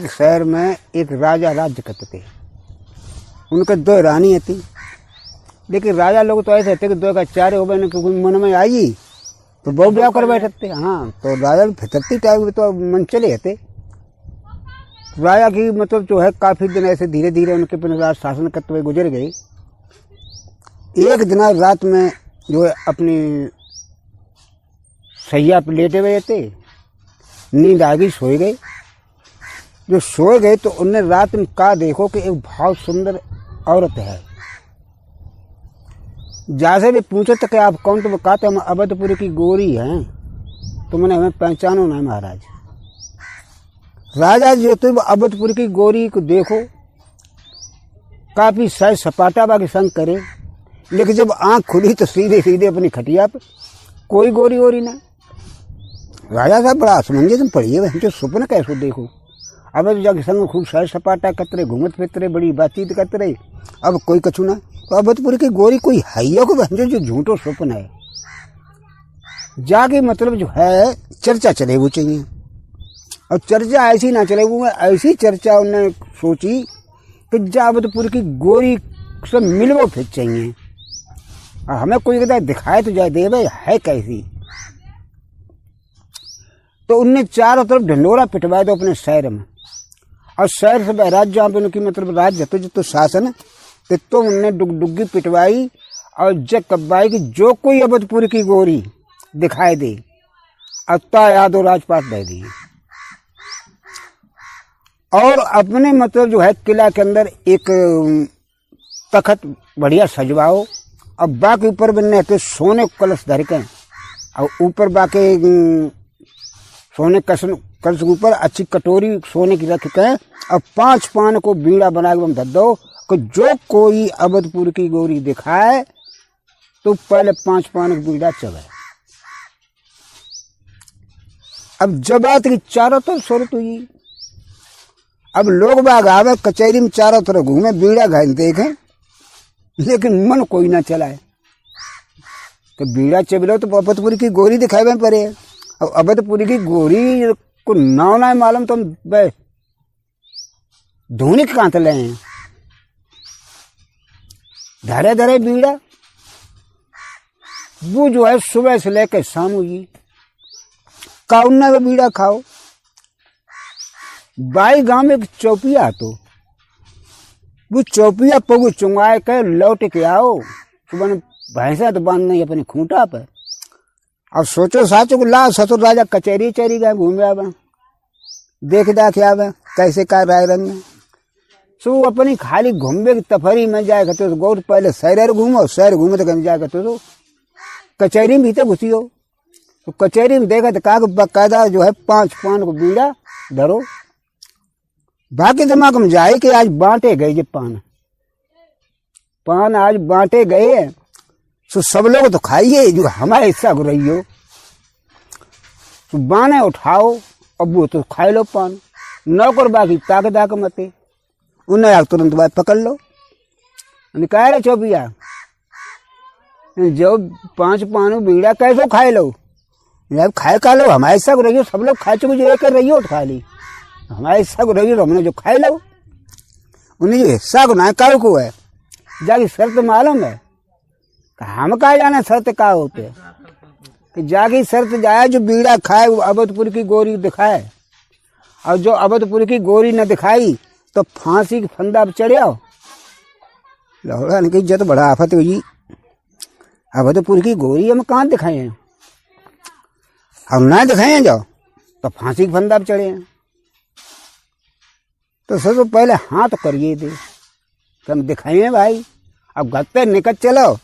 एक शहर में एक राजा राज्य करते थे। उनके 2 रानी थी, लेकिन राजा लोग तो ऐसे थे कि 2 का 4 हो गए, क्योंकि मन में आई तो बहुत ब्याह कर बैठे थे। हाँ, तो राजा भी फितरती टाइम तो मन चले थे। राजा की मतलब जो है काफी दिन ऐसे धीरे धीरे उनके राज शासन करते हुए गुजर गए। एक दिन रात में जो है अपनी सैया पे लेटे हुए थे, नींद आ गई, सोए गए। जो सोए गए तो उन्हें रात में कहा देखो कि एक बहुत सुंदर औरत है। जैसे भी पूछे तो कि आप कौन, तो वो कहते हम अवधपुर की गोरी हैं, तो मैंने हमें पहचानो ना महाराज। राजा जो थे वो अवधपुर की गोरी को देखो काफी सैर सपाटा बाकी संग करे, लेकिन जब आंख खुली तो सीधे सीधे अपनी खटिया पे कोई गोरी गोरी ना। राजा साहब बड़ा असमंजस में पड़ी है, जो सपना कैसे देखो। अब जाके संग खूब सैर सपाटा करते रहे, घूमत फिरते रहे, बड़ी बातचीत करते रहे, अब कोई कछु ना। तो अवधपुर की गोरी कोई है को जो झूठो सपना है। जाके मतलब जो है चर्चा चले वो चाहिए, और चर्चा ऐसी ना चले वो, ऐसी चर्चा उन्होंने सोची कि अवधपुर की गोरी से मिलवो फिर चाहिए, और हमें कोई कहता दिखाए तो जाए दे भाई है कैसी। तो उनने चारों तरफ ढंडोरा पिटवाए दो अपने शहर में, और शहर से राज्य जहाँ पे उनकी मतलब राज्य तो शासन तो उनने डुगडुगी पिटवाई और जग कब्बाई की जो कोई अवधपुर की गोरी दिखाई दे अत्ता यादव राजपाट दे दिए। और अपने मतलब जो है किला के अंदर एक तखत बढ़िया सजवाओ, और बाकी ऊपर बनने के सोने कलश धर के, और ऊपर बाकी सोने कलश के ऊपर अच्छी कटोरी सोने की रख के, और 5 पान को बीड़ा बना के धर दो कि जो कोई अवधपुर की गोरी दिखाए तो पहले 5 पान का बीड़ा चले। अब जब बात की चारों तरफ सूरत हुई, अब लोग बाग आवे कचहरी में चारों तरफ घूमे, बीड़ा घायल देखे, लेकिन मन कोई ना चलाए। तो बीड़ा चबलो तो अवधपुर की गोरी दिखावे पड़े। अब अवधपुर की गोरी को नाव ना मालूम तो धोनी कहाँ तले हैं, धरे धरे बीड़ा। वो जो है सुबह से लेकर शाम हुई काउन्ना में बीड़ा खाओ। बाई गांव में एक चौपिया, तो वो चौपिया पगु चुंगाए के लौट के आओ, सुबह भैंसा तो बांध नहीं अपने खूंटा पर। अब सोचो साचो को ला ससुर राजा कचहरी चरी गए, घूमे आवे, देख दाख आवे कैसे का राय रंग। सो अपनी खाली घूमबे की तफरी में जाए करते तो गौर पहले शहर घूमो, शहर घूमो तो कहीं जाए करते तो कचहरी में भीतर घुसी हो। तो कचहरी में देखा तो कहा बाकायदा जो है 5 पान को बीड़ा धरो। बाकी दिमाग में जाए कि आज बांटे गए ये पान आज बांटे गए, तो सब लोग तो खाइए, जो हमारे हिस्सा को रही हो तो बाने उठाओ, अब वो तो खाए लो पान। नौकर बाकी ताक दाक मते उन्हें आग तुरंत बाद पकड़ लो। कह रहे चौपिया जो 5 पान बीड़ा कैसे खाए लो, जब खाए खा लो, हमारे हिस्सा को रही हो, सब लोग खा चुके जो एक रही हो तो खा ली, हमारे हिस्सा को रही हो हमने जो खाए लो। उन्हें जो हिस्सा को ना काल को है जाके शर्त मालूम है, हम कहा जाना शर्त का होते कि जाके शर्त जाए जो बीड़ा खाए वो अवधपुर की गोरी दिखाए, और जो अवधपुर की गोरी न दिखाई तो फांसी की फंदा पर चढ़ आओ। लौड़ा ने कही जब बड़ा आफत हुई, अवधपुर की गोरी हम कहाँ दिखाए हैं, हम ना दिखाए हैं, जाओ तो फांसी की फंदा पर चढ़े हैं। तो सबसे पहले हाथ तो करिए दे तो हम दिखाए भाई, अब गत्ते निकल चलो,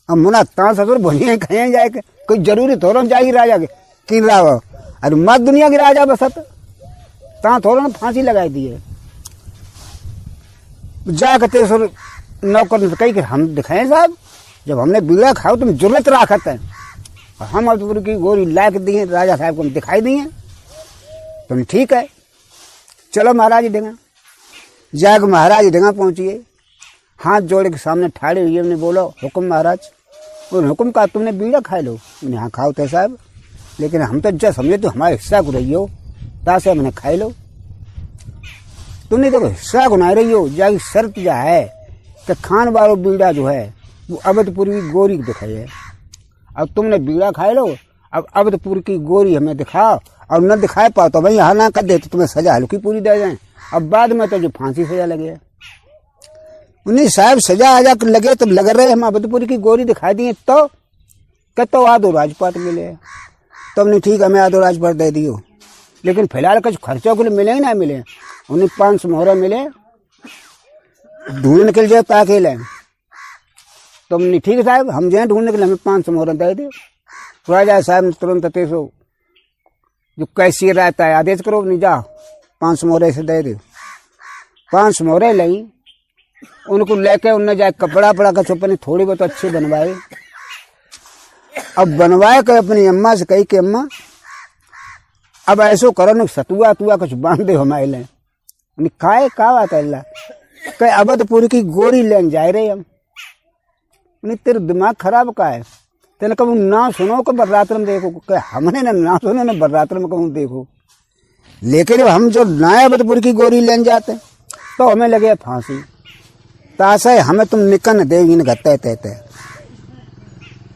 अब मुना ता ससुर भुनिया खाए जाए कोई जरूरी थोड़ा जाएगी राजा के किन राव, अरे मत दुनिया के राजा बसत ता थोड़ा फांसी लगाई दिए। जा करते सर नौकर ने कही कि हम दिखाएं साहब, जब हमने बीड़ा खाओ तुम जरूरत राखत है, और हम अवधपुर की गोरी ला के दिए राजा साहब को हम दिखाई दिए, तुम ठीक है चलो महाराज डेंगा। जाकर महाराज डेंगा पहुंचिए, हाथ जोड़े के सामने ठाड़े हुए हमने बोलो हुक्म महाराज। और हुक्म का तुमने बीड़ा खाए लो, मैंने हाँ खाओ थे साहब, लेकिन हम तो जब समझे तो हमारे हिस्सा को रही हो तासे हमने खाए लो। तुमने देखो हिस्सा गुना रही हो जाकी शर्त जा है कि खान वालों बीड़ा जो है वो अवधपुर की गोरी दिखाई है। अब तुमने बीड़ा खाए लो, अब अवधपुर की गोरी हमें दिखाओ, और न दिखाए पाओ तो भाई यहाँ ना कर दे तो तुम्हें सजा हल्की पूरी दे जाए। अब बाद में तो जो फांसी सजा लगे, उन्हें साहब सजा आजा लगे तो लग रहे हम अवधपुर की गोरी दिखाई दिए तो कहते आधो राजपाट मिले। तो हमने ठीक हमें आधो राजपाट दे दियो, लेकिन फिलहाल कुछ खर्चों के लिए मिले ही ना मिले। उन्हें 500 मोहरा मिले, ढूंढ निकल जाए ताकि ले। तो हमने ठीक साहब हम जाए ढूंढ निकले, हमें 500 मोहरा दे दे। राजा साहब ने तुरंत 300 जो कैशियर रहता है आदेश करो, नहीं जा 500 मोहरे से दे दे। 500 मोहरे ली, उनको लेके उनने जाए कपड़ा पड़ा का चुपने थोड़ी बहुत अच्छे बनवाए। अब बनवाए कर अपनी अम्मा से कही कि अम्मा अब ऐसो करो न सतुआ तुआ कुछ बांध दे हमारे लिए। खाए का बात है अल्लाह कहे अवधपुर की गोरी लेन जाए रहे हम। तेरे दिमाग खराब का है, तेने कहूँ ना सुनो को बररात्र में देखो, कहे हमने ना सुनो ना बररात्र में कहूँ देखो। लेकिन हम जो ना अवधपुर की गोरी लेन जाते तो हमें लगे फांसी। तासा हमें तुम निकन देगी न घते तहते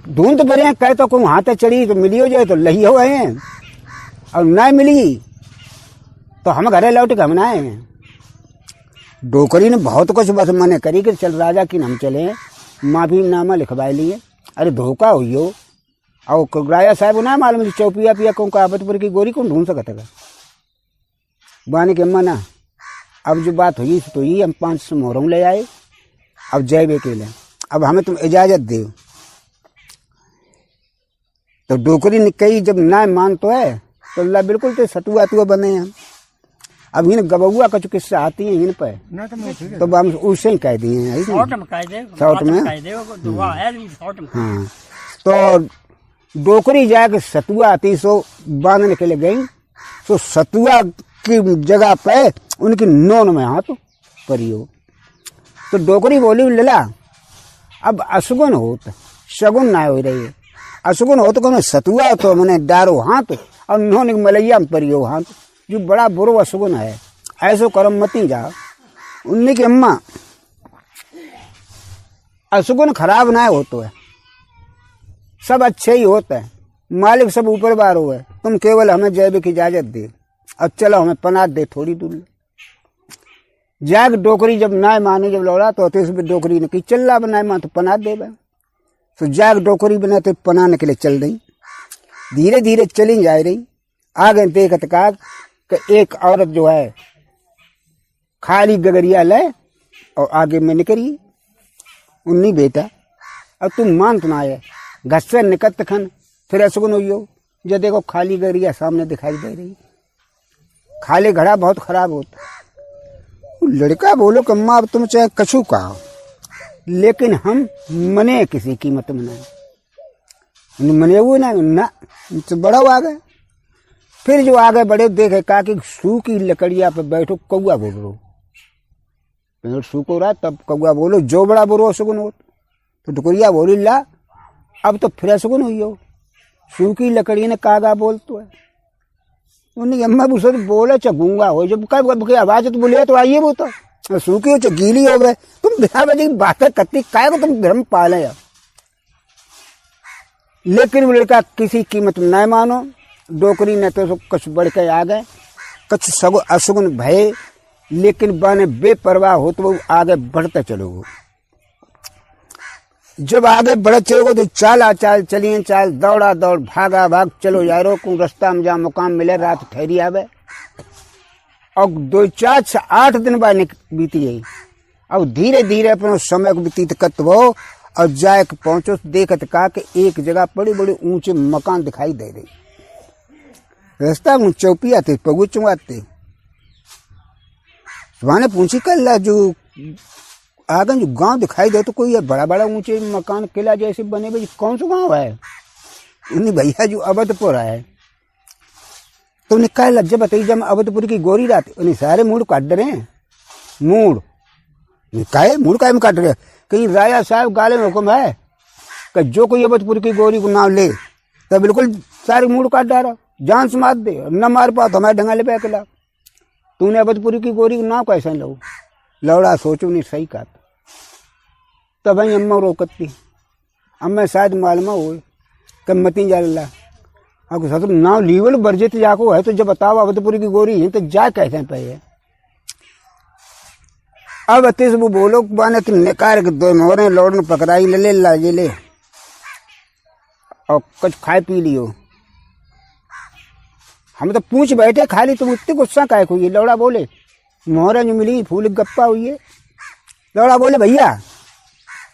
ढूंढ बढ़िया कहे तो कहूँ हाथ चढ़ी तो मिली हो जाए तो लही हो गए हैं, और ना मिली तो हम घरे लौट के हम ना आए हैं। डोकरी ने बहुत कुछ बस मने करी कि चल राजा की हम चले, माफी नामा लिखवाए लिए। अरे धोखा हुई हो, और राजा साहब ना मालूम चौपिया पिया कहूँ अवधपुर की गोरी कौन ढूंढ सकता है। बाने के अम्मा ना अब जो बात हुई तो ही हम 500 मोहरों ले आए, अब जय बे के ले, अब हमें तुम इजाजत दे। तो डोकरी ने कही जब ना मान तो है तो अल्लाह बिल्कुल तो सतुआ तुआ बने हैं। अब इन गबुआ का जो किस्सा आती है इन पर तो हम उससे ही कह दिए हैं शॉर्ट में। हाँ तो डोकरी जाके सतुआ आती सो बांधने के लिए गई, तो सतुआ की जगह पे उनकी नोन में हाथ परियो। तो डोकरी बोली लला अब अशगुन होत शगुन ना हो रही है, अशगुन हो तो कौन सतुआ तो मैंने डारो हाथ और उन्होंने मलैया में परियो हाथ, जो बड़ा बुरो अशगुन है, ऐसो करम मती जा। उन्हीं की अम्मा अशगुन खराब ना होता है, सब अच्छे ही होता है, मालिक सब ऊपर बार हो है, तुम केवल हमें जैब की इजाजत दे, अब चलो हमें पनाह दे थोड़ी दूर। जाग डोकरी जब ना माने जब लौड़ा तो डोकरी ने की चल बनाए मां तो पनाह दे। तो जाग डोकरी बनाते पनाने के लिए चल रही, धीरे धीरे चली जा रही। आगे देखत का एक औरत जो है खाली गगरिया ले और आगे में निकली। उन्नी बेटा अब तुम मान तो ना आए घर से निकट खन फिर अशगुन हुई हो, जब देखो खाली गगरिया सामने दिखाई दे रही, खाली घड़ा बहुत खराब होता। लड़का बोलो कि अम्मा अब तुम चाहे कछु कहो, लेकिन हम मने किसी कीमत में नहीं मने हुए ना तो बड़ा आ गए। फिर जो आगे बड़े देखे कहा कि सूखी लकड़िया पे बैठो कौआ बोल रो, पेड़ सूखो रहा तब कौआ बोलो जो बड़ा बुरो शगुन हो। तो टुकरिया बोली ला अब तो फिर शगुन हुई हो, सूखी लकड़ी ने कागा बोल तो है। उन्हें अम्मा भी बोले च गूंगा हो जब कब आवाज तो बोलिए तो आइए वो तो सूखी हो च गीली हो गए, तुम बिना बजे की बातें करती काय को तुम भ्रम पाले। लेकिन वो लड़का किसी कीमत में न मानो, डोकरी ने तो कुछ बढ़ के आ गए, कुछ सगो अशगुन भय, लेकिन बाने बेपरवाह हो तो वो आगे बढ़ते चलोगे। जब आगे बढ़े चलोगे तो चाला चाल चलिए चाल दौड़ा दौड़ भागा भाग चलो यारो को रास्ता में जहाँ मुकाम मिले रात ठहरी आवे। और 2 4 से 8 दिन बाद बीती गई। अब धीरे धीरे अपने समय को व्यतीत करते हो और जाए पहुंचो देखत का कि एक जगह बड़ी बड़ी ऊंचे मकान दिखाई दे रही। रास्ता में चौपिया थे पगु चुंगाते सुबह पूछी कर जो आगे जो गांव दिखाई दे तो कोई बड़ा बड़ा ऊंचे मकान किला जैसे बने भाई कौन सा गांव है। उन्हें भैया जो अवधपुर है। तो उन्हें कहा लज्जा बताई जब अवधपुर की गोरी रात उन्हें सारे मूड काट रहे हैं। मूड काहे मूड काहे में काट रहे, कहीं राजा साहब गाले में हुक्म है कि जो कोई अवधपुर की गोरी को नाम ले तो बिल्कुल सारे मूड काट डाला, जान से मार दे, न मार पाओ तो हमारे ढंगा ले पे अकेला। तूने अवधपुरी की गोरी नाव कैसे लो? लौड़ा सोचो नहीं सही कहा। तब भाई अम्मा रोकती, अम्मा शायद मालूम हो कमती जाला अब ससुर नाव लीवल बरजित जाको है तो जब बताओ अवधपुरी की गोरी है तो जा कैसे पे है। अब अतीस वो बोलो बाने कि निकार के दो मोरे लौड़न पकड़ाई ले लाजे ले और कुछ खाए पी लियो। हम तो पूछ बैठे खाली, तुम इतने गुस्सा काहे को? ये लौड़ा बोले मोहरा जो मिली फूल गप्पा हुई है। लौड़ा बोले भैया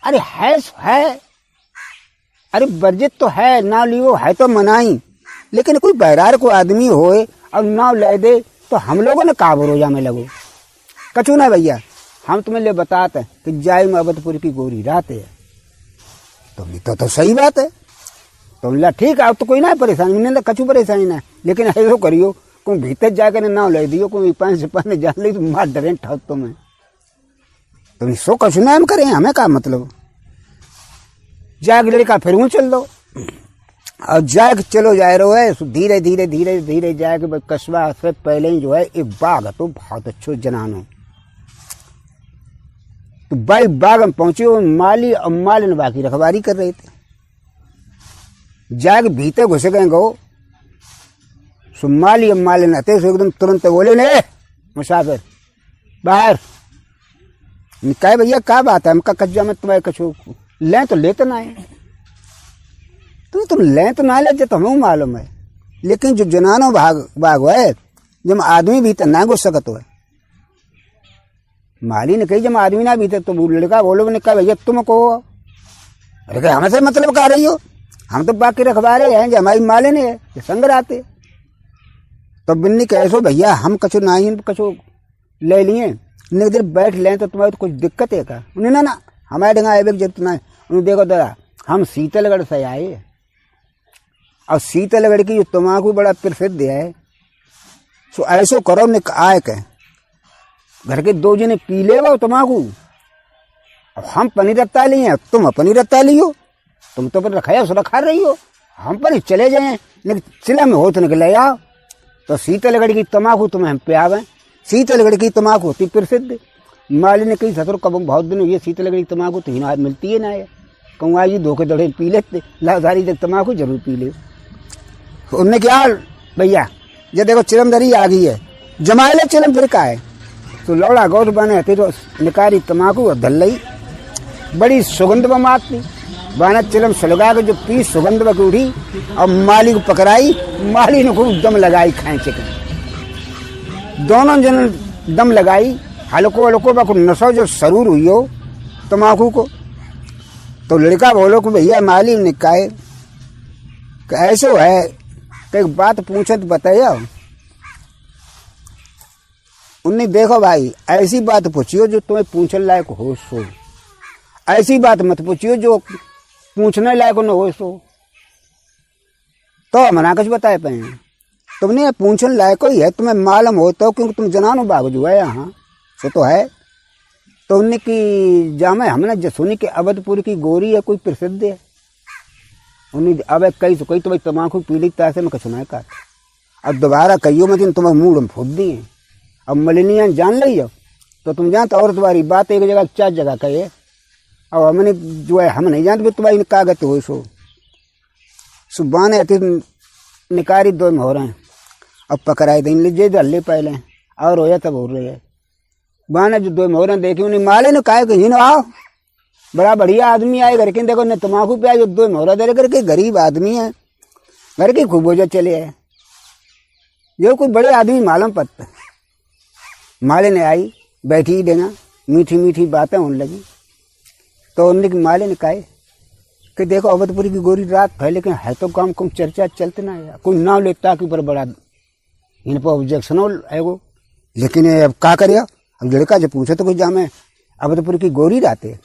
अरे है अरे बरजित तो है ना लियो है तो मनाई, लेकिन कोई बहरार को आदमी होए और नाव ले दे तो हम लोगों ने का भरोजा में लगो। कछू ना भैया हम तुम्हें ले बताते कि जाई में अवधपुर की गोरी रात है। तो सही बात है। तो बोला ठीक है अब तो कोई ना परेशानी नहीं, कछू परेशानी ना, लेकिन ऐसा करियो कोई भीतर जाकर नाव ले दियो, कोई पानी से पानी जान ली तो मार डरे ठाक तुम्हें। तो सो कछू ना हम करें, हमें का मतलब। जाग लड़का फिर वो चल दो और जाग चलो जा रहे हो है धीरे धीरे धीरे धीरे जाके कस्बा से पहले ही जो है एक बाग तो बहुत अच्छो जनानो। तो भाई बाग में पहुंचे वो माली और मालिन बाकी रखवारी कर रहे थे। जाग भीतर घुस गए गो सो माली और मालिन आते सो एकदम तुरंत बोले ने मुसाफिर बाहर निकाय भैया क्या बात है? हमका कज्जा में तुम्हारे कछू ले तो लेते ना है। तुम ले तो ना लेते तो हमें मालूम है, लेकिन जो जनानो भाग है जब आदमी भीतर ना घुस सकत है। माली ने कही जब आदमी ना भीतर तो लड़का बोलो ने कहा भैया तुम कहो। अरे हमसे मतलब कह रही हो? हम तो बाकी रखवारे हैं जो हमारी मालिन है संग आते। तो बिन्नी कैसो भैया हम कछु ना ही कछु ले लिए देर बैठ लें तो तुम्हारी तो कुछ दिक्कत है का? उन्हें ना हमारे डंगा है जब ना उन्हें देखो दादा हम शीतलगढ़ से आए और शीतलगढ़ की जो तम्बाकू बड़ा प्रसिद्ध है। सो ऐसो करो ने आए के घर के दो जने पी ले वो तम्बाकू, अब हम पनीर रत्ता लिए तुम पनीर रत्ता लियो, तुम तो पर रखाया सो रखा रही हो, हम पर चले जाए लेकिन चिला में हो तो निकले आओ। तो शीतलगढ़ की तम्बाकू तुम्हें पे आवे, शीतलगढ़ की तम्बाकू होती प्रसिद्ध। माली ने कही ससुर कब बहुत दिन हुई शीतलगढ़ की तम्बाकू तो हिना मिलती है ना है, कहूँ आज धोखे दौड़े पी लेते लाधारी तक तम्बाकू जरूर पी ले। उनने क्या भैया ये देखो चिलमदरी आ गई है जमाए ले चिलम फिर का है। तो लौड़ा गौर बने तो निकारी तम्बाकू और धल्लई बड़ी सुगंध बमाती बाना चिलम सलगा के जो पी सुगंध बकी उठी और माली को पकड़ाई, माली ने खूब दम लगाई खाए चिकन। दोनों जन दम लगाई हल्को हल्को बको नशो जो सरूर हुई हो तम्बाकू को। तो लड़का बोलो कि भैया माली ने कहे ऐसो है तो एक बात पूछे तो बताइए। उन्हें देखो भाई ऐसी बात पूछियो जो तुम्हें पूछने लायक हो सो, ऐसी बात मत पूछियो जो पूछने लायक न हो सो। तो मना कुछ बताए पे तुमने पूछने लायक ही है, तुम्हें मालूम हो तो क्योंकि तुम जनानो बाग जो है यहाँ सो तो है। तो उन्हें की जामे हमने जो सुनी कि अवधपुर की गोरी है कोई प्रसिद्ध है। उन्हें अब कई तो कई तो भाई तम्बाकू पी ली तैसे में कछु नहीं का। अब दोबारा कहियो मत तुम्हें मूड में फूट दिए अब मलिनिया जान ली हो तो तुम जानते और तुम्हारी बात एक जगह 4 जगह कहे और हमने जो है हम नहीं जानते तुम्हारी कागत हो सो सुबह ने निकारी 2 में हो रहे हैं अब पकड़ाई दिन लीजिए हल्ले पहले और होया तब हो रहे है बाने जो 2 मोहर देखी उन्हें माले ने कहा कि हिन आओ बड़ा बढ़िया आदमी आए घर के देखो ने तम्बाकू पे जो 2 मोहरा दे करके गरीब आदमी है घर की खूब वजह चले है जो कोई बड़े आदमी मालूम पड़ता। माले ने आई बैठी ही देना मीठी मीठी बातें होने लगी। तो उन्हें माले ने कहा कि देखो अवधपुरी की गोरी रात है लेकिन है तो काम कम चर्चा चलते ना है कोई नाम लेता कि ऊपर बड़ा इन पर ऑब्जेक्शन है वो, लेकिन अब क्या करे। अब लड़का जब पूछे तो कुछ जामे अवधपुर की गोरी राते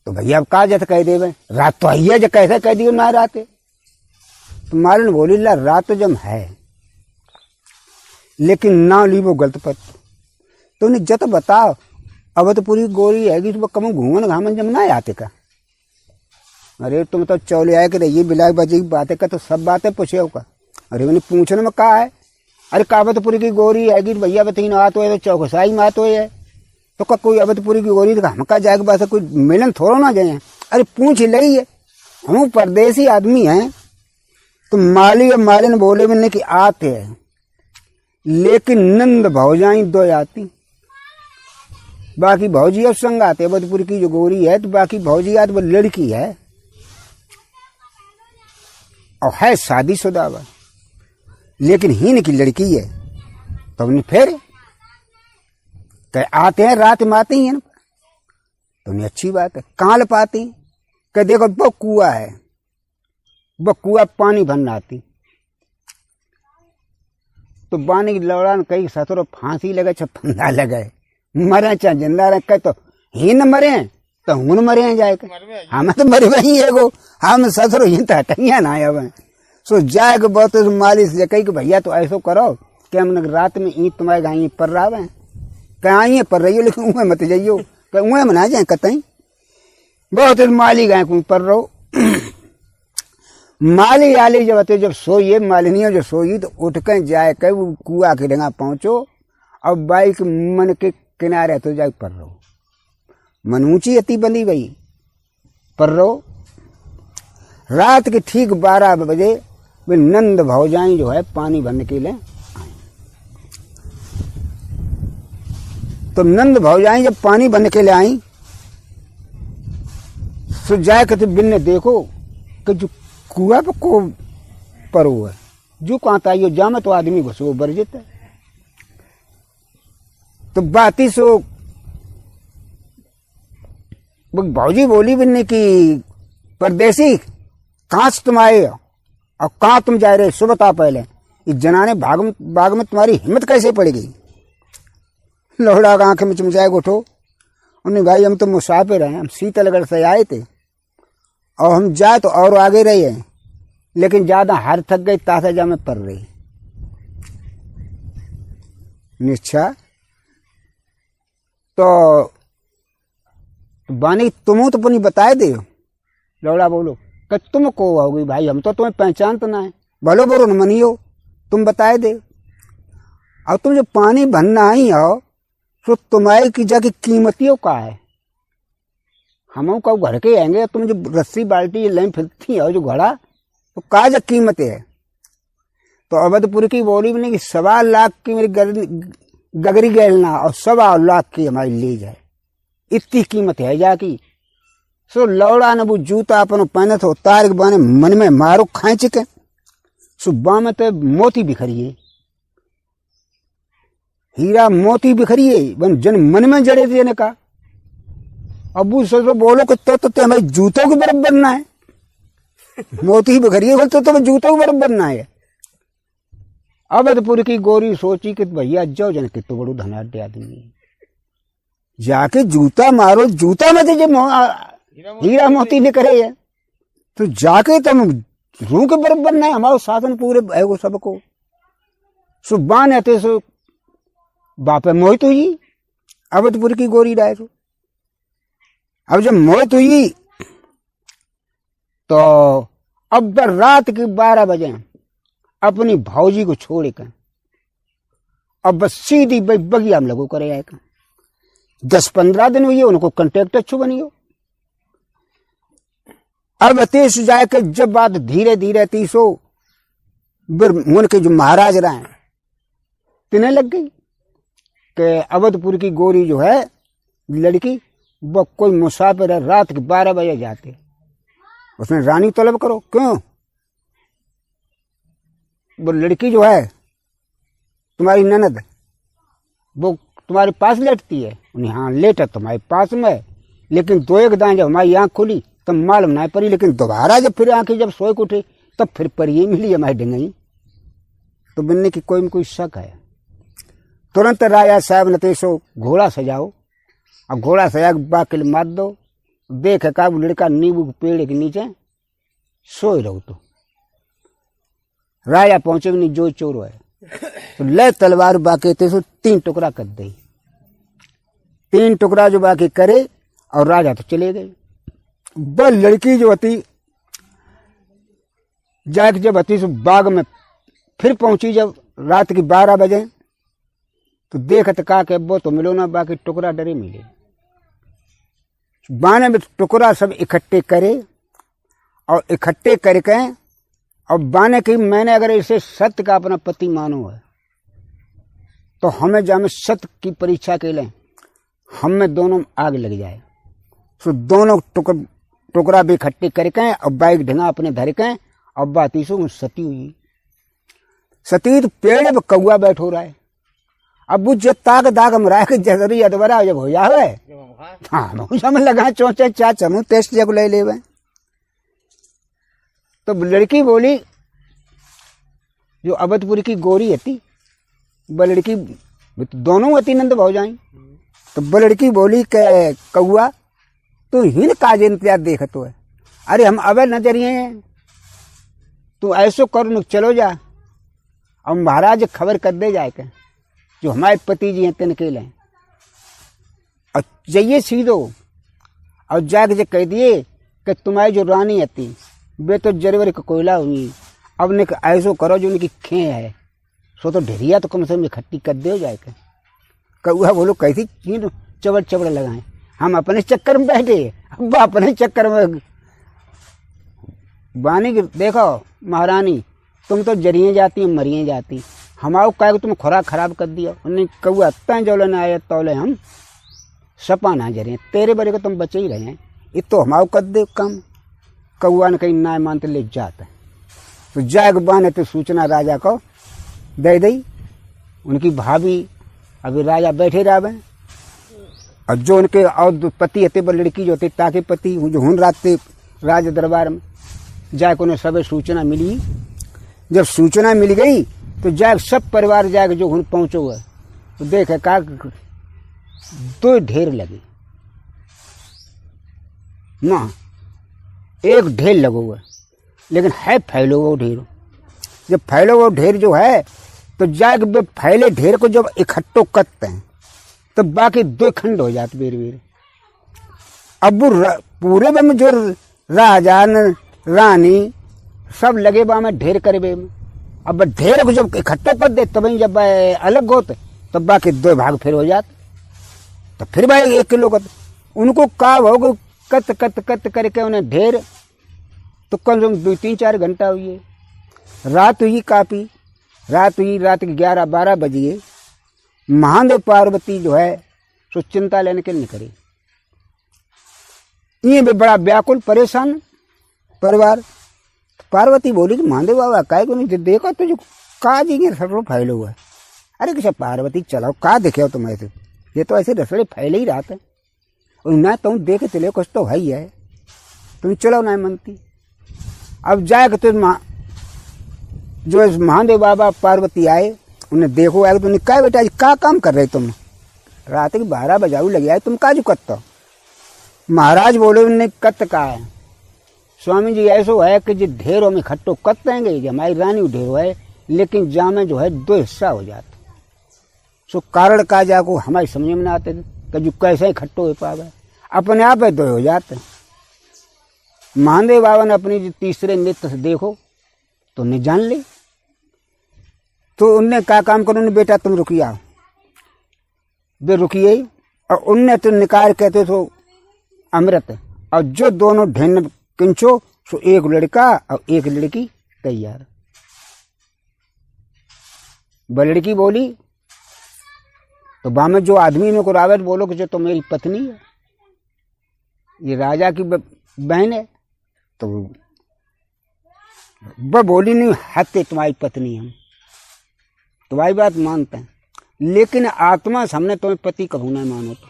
तो भैया अब का जैसे कह देवे रात तो आई है जब कैसे कह दियो ना राते। तो माले ने बोली ला रात तो जब है लेकिन ना ली वो गलत पत। तो उन्हें जत बताओ अवधपुरी गोरी है कि कम घूमन घामन जब ना आते का। अरे तुम तो चौले आए कि ये बिलाई बजी बातें का तो सब बातें पूछे का। अरे उन्हें पूछने में कहा है अरे काबतपुरी की गोरी हैगी भैया बतीन आत हो चौकसाई में आत हो तो का कोई अवधपुरी की गोरी तो हम का जाएगा बस कोई मिलन थोड़ा ना जाए। अरे पूछ लही है, हम परदेसी आदमी हैं तो माली और मालिन बोले भी नहीं कि आते हैं, लेकिन नंद भौजाई दो आती, बाकी भौजी अब संग आते। अवधपुरी की जो गोरी है तो बाकी भौजी आती वो लड़की है और है शादीशुदा वह, लेकिन हीन की लड़की है। तो उन्हें फिर कह आते हैं रात में आते ही है ना, तो उन्हें अच्छी बात है। काल पाती कह देखो वो कुआ है, वो कुआ पानी भरना आती तो बानी की लौड़ा कई सतरो फांसी लगे चाहे फंदा लगे, मरे चाहे जिंदा रहे। कह तो ही न मरे तो हुन मरे जाए हम तो मरे वही है गो, हम ससुर ही तो हटिया ना आया वह सो जाए के बहुत मालिश से कही कि भैया तो ऐसा करो कि हम रात में ईद तुम्हारे गाई पर रहा कहीं आई पर रही हो, लेकिन उहे मत जाइयो, उहे मना जाए कतई बहुत माली गाय को पर रहो। माली आली जब सोइए मालिनियों जो सोई तो उठ कर जाए कह वो कुआ के डंगा पहुंचो और बाइक मन के किनारे तो जाए पर रहो। मन ऊंची अति बंदी गई पर रहो। रात के ठीक 12 बजे वे नंद भौजाई जो है पानी भरने के लिए आई। तो नंद भौजाई जब पानी भरने के लिए आई तो जाए कहते बिन्ने देखो कि जो कुआ पर हुआ जो कहता है जामे तो आदमी घुसो बरजित है। तो बाती सो भौजी बोली बिन्ने की परदेसी कहां से तुम आए हो और कहां तुम जा रहे सो बता पहले, इस जनाने बाग में तुम्हारी हिम्मत कैसे पड़ गई। लोहड़ा आंखें में चमचाए उठो, उन्हें भाई हम तो मुसाफिर हैं, हम शीतलगढ़ से आए थे और हम जाए तो और आगे रहे हैं, लेकिन ज्यादा हार थक गई तासा जा में पर रही निश्चा। तो बानी तुम तो पुनी बताए दे। लौड़ा बोलो कि तुम को होगी भाई, हम तो तुम्हें पहचान तो ना है, भलो बोलो न मनियो तुम बताए दे। और तुम जो पानी भरना आई हो तो तुम्हारी की जगह कीमतियों का है, हम का घर के आएंगे, तुम जो रस्सी बाल्टी लाइन फिरती हो जो घड़ा तो का जग कीमत है। तो अवधपुर की बोली भी नहीं कि 1.25 लाख की मेरी गगरी गैलना और 1.25 लाख की हमारी ले जाए, इतनी कीमत है जाकी। सो लौड़ा ने वो जूता अपन पहने तो उतार के बाने मन में मारो खाँच के सुबह में तो मोती बिखरी है, हीरा मोती बिखरी है बन जन मन में जड़े थे ने कहा। अब वो बोलो कि तो हमारे जूतों के बराबर बनना है, मोती बिखरी है तो तुम्हें जूतों के बराबर बनना है। अवधपुर की गोरी सोची कि भैया जाओ जन कि तो बड़ो धनाढ़ आदमी जाके जूता मारो, जूता में तो जब हीरा मोती निकले है तो जाके तुम रूह के बराबर बनना है। हमारे साधन पूरे है वो सबको सुबान आते सो बाप मोहित हुई अवधपुर की गोरी डाय तो। अब जब मोहित हुई तो अब रात के 12 बजे अपनी भौजी को छोड़ कर अब बस सीधी बगिया हम लोगों करे आएगा। 10-15 दिन हुई उनको कंटेक्ट अच्छू बनी हो। अब अतीश जाकर जब बात धीरे धीरे तीसो उनके जो महाराज रहे तिन्हें लग गई कि अवधपुर की गोरी जो है लड़की वो कोई मुसाफिर है, रात के 12 बजे जाते उसने रानी तलब करो। क्यों वो लड़की जो है तुम्हारी ननद वो तुम्हारे पास लेटती है। उन्हें हाँ लेटा तुम्हारे पास में, लेकिन 2-1 दाएं जब हमारी आँख खुली तब मालूम ना पड़ी, लेकिन दोबारा जब फिर आंखें जब सोए उठे तब फिर परिये मिली हमारी डिंगई। तो बनने की कोई में कोई शक है। तुरंत राजा साहब ने तेसो घोड़ा सजाओ और घोड़ा सजा के बाकिल मार दो, देख का वो लड़का नींबू के पेड़ के नीचे सोए रहो। तो राजा पहुंचे भी नहीं जो चोर है तो ले तलवार बाकी तेसो 3 टुकड़ा कर दे। 3 टुकड़ा जो बाकी करे और राजा तो चले गए। वह लड़की जो होती जाके जब होती सो बाग में फिर पहुंची, जब रात की 12 बजे तो देखत का के वो तो मिलो ना, बाकी टुकड़ा डरे मिले। बाने में टुकड़ा सब इकट्ठे करे और इकट्ठे करके और बाने की मैंने अगर इसे सत्य का अपना पति मानो है तो हमें जामे सत्य की परीक्षा के लें, हमें दोनों आग लग जाए। तो दोनों टुकड़ा भी इकट्ठे करके और बाइक ढंगा अपने धर के और बाती सो सती हुई। सती तो पेड़ पे कौआ बैठो रहा है। अब वो जो ताक दाग मरा के जरूरी अदवरा जब हो जावे, हाँ समझ लगा चौचे चार चमू टेस्ट जब ले लेवे। तो लड़की बोली जो अवधपुर की गोरी हती, वो लड़की दोनों अति नंद भाव जाई। तो वो लड़की बोली के कौआ तू हिल काज इंतजार देखत है, अरे हम अवे नजरिए हैं, तू ऐसो कर चलो जा और महाराज खबर कर दे जाए के जो हमारे पति जी हैं तिनके लें और जाइए सीधो और जाके जो कह दिए कि तुम्हारी जो रानी हती वे तो जरवर का कोयला हुई, अब ने ऐसो करो जो उनकी खे है सो तो ढेरिया तो कम से कम इकट्ठी कर दे जाए के। कौआ बोलो कैसी चीज चबड़ चबड़ लगाए, हम अपने चक्कर में बैठे, अब अपने चक्कर में बानी की देखो महारानी तुम तो जरिए जाती मरिए जाती, हमारो काय तुम खुराक खराब कर दिया। उन्हें कौआ तय जो लेना आया तौले हम सपा ना जरिए, तेरे बड़े को तुम बचे ही रहे हैं, ये तो हमारो कर दे कम। कौआ ने कहीं ना मानते ले जाता, तो जाग बाने तो सूचना राजा को दे दी। उनकी भाभी अभी राजा बैठे रहे और जो उनके और पति हते लड़की जो थे ताके पति जो हुन रात राज दरबार में जाके उन्हें सब सूचना मिली। जब सूचना मिल गई तो जाग सब परिवार जाके जो हुन पहुंचो हुआ तो देखे का दो ढेर लगे ना, एक ढेर लगो हुआ लेकिन है फैलो वो ढेर। जब फैलो वो ढेर जो है तो जाग फैले ढेर को जब इकट्ठो करते हैं तो बाकी दो खंड हो जाते बेर बेर। अब वो पूरे में जो राजा रानी सब लगे बा में ढेर करे बे में, अब ढेर को जब इकट्ठो कर दे तब जब अलग होते तब बाकी दो भाग फिर हो जाते, तो फिर भाई 1 किलो का उनको का हो कत कत कत करके उन्हें ढेर तो कम से कम 2-3-4 घंटा हुई। रात हुई काफी, रात हुई, रात के 11-12 बजे महादेव पार्वती जो है सो चिंता लेने के निकले। ये भी बड़ा व्याकुल परेशान परिवार। पार्वती बोली कि महादेव बाबा काय को नहीं देखो तो जो का जी रसड़ो फैलो हुआ है। अरे किसा पार्वती चलाओ का देखे तुम ऐसे, ये तो ऐसे रसड़े फैले ही रहते और ना तुम देखे चले कुछ तो है ही है, तुम चलो ना मनती। अब जाए तो जो महादेव बाबा पार्वती आए उन्हें देखो आए तो उन्हें क्या बेटा का काम कर रहे तुम, रात के 12 बजाऊ लगे आए तुम काजू कत्ता। महाराज बोले उन्हें कत का है स्वामी जी ऐसो है कि जो ढेरों में खट्टो कत देंगे जो हमारी रानी ढेरों है लेकिन जामे जो है 2 हिस्सा हो जाते, सो कारण का जाको हमारी समझ में ना आते कि जो कैसे इकट्ठो हो पावे, अपने आप 2 हो जाते। महादेव बाबा ने अपनी जो तीसरे नेत्र से देखो तो उन्हें जान ले, तो उनने क्या काम करो बेटा तुम रुकिया, वे रुकिए और उनने तो निकाल कहते तो अमृत और जो दोनों ढेन किंचो सो एक लड़का और एक लड़की तैयार। वह लड़की बोली तो बामे जो आदमी ने को रावत बोलो कि जो तो मेरी पत्नी है, ये राजा की बहन है। तो वह बोली नहीं हत्या तुम्हारी पत्नी हम तुम्हारी बात मानते हैं, लेकिन आत्मा से हमने तुम्हें पति कहूँ नहीं मानो, तो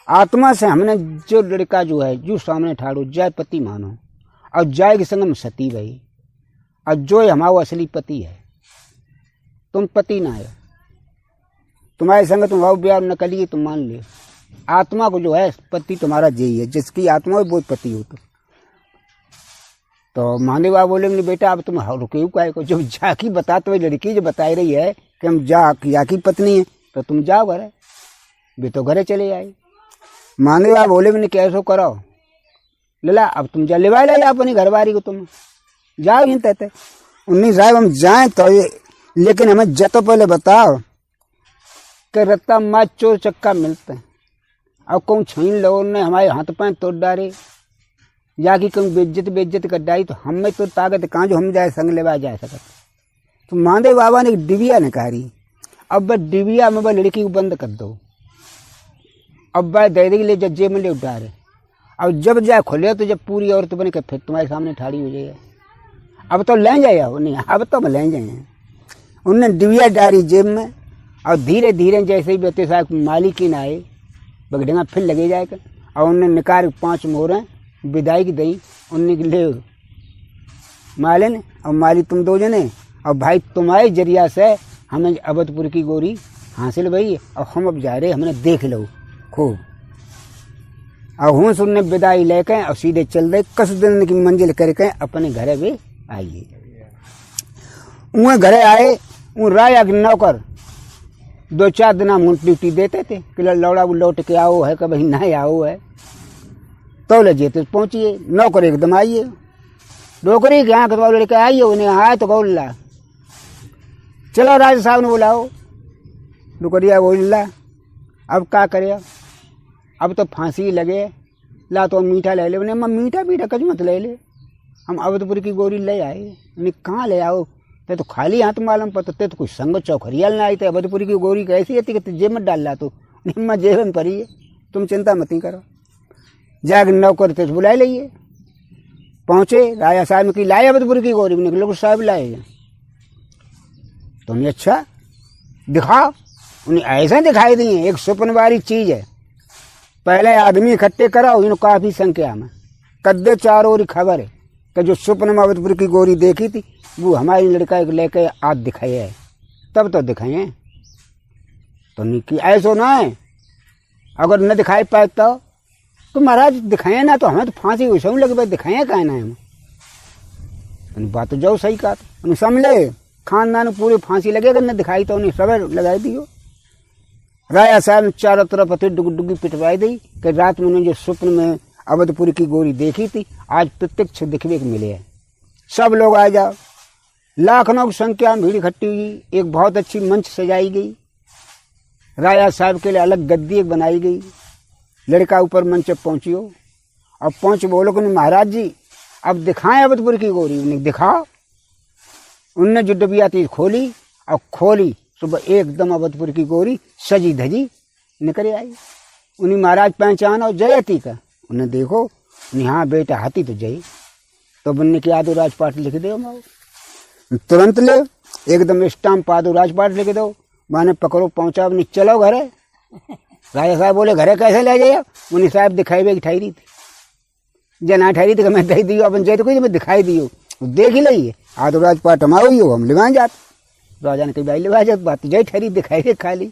आत्मा से हमने जो लड़का जो है जो सामने ठाड़ो जाय पति मानो और जाय के संग में सती भाई और जो हमारा असली पति है, तुम पति ना है, तुम्हारे संग तुम भाव ब्याह न करिए तुम मान लियो, आत्मा को जो है पति तुम्हारा यही है, जिसकी आत्मा है वो पति हो। तो महादेव बाबा बोले बेटा अब तुम रुके काय को, जब जाकी बताते हुए लड़की जो बता रही है कि हम जाकी पत्नी है तो तुम जाओ घर, वे तो घरे चले आए। महादेव बाबा बोले मैंने कैसो करो लला अब तुम जा लेवा ले अपनी घरवारी को, तुम जाओ ही तहते 19 साहब हम जाए तो लेकिन हमें जतो पहले बताओ कि रत्ता माँ चोर चक्का मिलते हैं, अब कौन छीन लो ने हमारे हाथ पैर तोड़ डाले, जाकि कौन बेइज्जत कर डाली, तो हमें तो ताकत कहाँ जो हम जाए संग लेवा जा सकते। तो मानदेव बाबा ने एक डिबिया निकाली, अब वह डिबिया में वह लड़की को बंद कर दो, अब वह दे देगी ले जब जेब में ले उतारे, अब जब जाए खोले तो जब पूरी औरत बन के फिर तुम्हारे सामने ठाड़ी हो जाए। अब तो ले जाए नहीं, अब तो ले जाए। उनने डिबिया डाली जेब में और धीरे धीरे जैसे ही बेटे साहब मालिक ही ना आए बगडेगा फिर लगे जाएगा, और उनने निकाल 5 मोहरें विदाई की दी। उनने ले मालिन और माली तुम 2 जने, और भाई तुम्हारे जरिया से हमें अवधपुर की गोरी हासिल भई, और हम अब जा रहे हमने देख लो खूब। और हूँ सुनने विदाई लेके और सीधे चल रहे कस दिन की मंजिल करके अपने घरे भी आइए। उन्हें घरे आए, उन राया के नौकर 2-4 दिन हम ड्यूटी देते थे कि लौड़ा वो लौट के आओ है, कभी नहीं आओ है, तो ले जेते पहुंचिए। नौकर एकदम आइए, नौकरी के यहाँ के लड़के आइए, उन्हें आए तो बोल ला चलो राज साहब ने बुलाओ। नौकरिया बोल ला अब क्या करे, अब तो फांसी लगे, ला तो मीठा ले ले। उन्हें मीठा कच मत ले ले, हम अवधपुर की गोरी ले आए। उन्हें कहाँ ले आओ, ते तो खाली हाथ मालूम पड़ता, ते तो कुछ संग चौखरियाल ना आई थे। अवधपुर की गोरी कैसी आती कि जेब में डाल ला, तो निम्मा जेब में पड़ी है, तुम चिंता मत ही करो। जाके नौकर थे बुला लीजिए। पहुंचे राजा साहब की लाए अवधपुर की गोरी, निकलो कुछ साहब लाए। तो उन्हें अच्छा दिखाओ, उन्हें ऐसे दिखाई दिए एक सुपन वाली चीज है। पहले आदमी इकट्ठे कराओ, इन्होंने काफी संख्या में कद्दे चारों ओर खबर है कि जो सुपन में अवधपुर की गोरी देखी थी वो हमारी लड़का एक लेके आज दिखाए है, तब तो दिखाए। तो निकी ऐसो ना है, अगर न दिखाई पाए तो महाराज दिखाए ना, तो हमें तो फांसी वैसे लगे भाई दिखाए कहे ना हम। बात तो जाओ सही कहा, उन्हें समझे खानदान पूरी फांसी लगेगा, न दिखाई तो उन्हें सवेर लगाई दियो। राजा साहब ने चारों तरफ अति डुगडुगी पिटवाई दी कि रात में उन्होंने जो स्वप्न में अवधपुर की गोरी देखी थी आज प्रत्यक्ष दिखने को मिले हैं। सब लोग आ जाओ। लाखों की संख्या में भीड़ इकट्ठी हुई। एक बहुत अच्छी मंच सजाई गई, राजा साहब के लिए अलग गद्दी एक बनाई गई। लड़का ऊपर मंच पर पहुंचियो, अब पहुंच बोलो कि महाराज जी अब दिखाएं अवधपुर की गोरी। उन्हें दिखाओ। उनने जो डबिया थी खोली, और खोली सुबह एकदम अवधपुर की गोरी सजी धजी निकल आई। उन्हें महाराज पहचान और जयती का, उन्हें देखो उन्हें हाँ बेटा हाथी तो जय। तो बनने की आदो राजपाट लिख दो, तुरंत ले एकदम स्टाम्प आदो राजपाट लिख दो, माने पकड़ो पहुंचा अपनी चलो घरे। राजा साहब बोले घरे कैसे ले जाए। उन्हें साहब दिखाई भी ठहरी थी, जना ठहरी थी कि मैं दे दियो अपन जय तो कोई मैं दिखाई दियो, देख ही ली आदो राजपाट हमारो ही हो, हम लिवा जाते। राजा ने कही भाई लिवा जाते, बात जय ठहरी दिखाई दे खाली।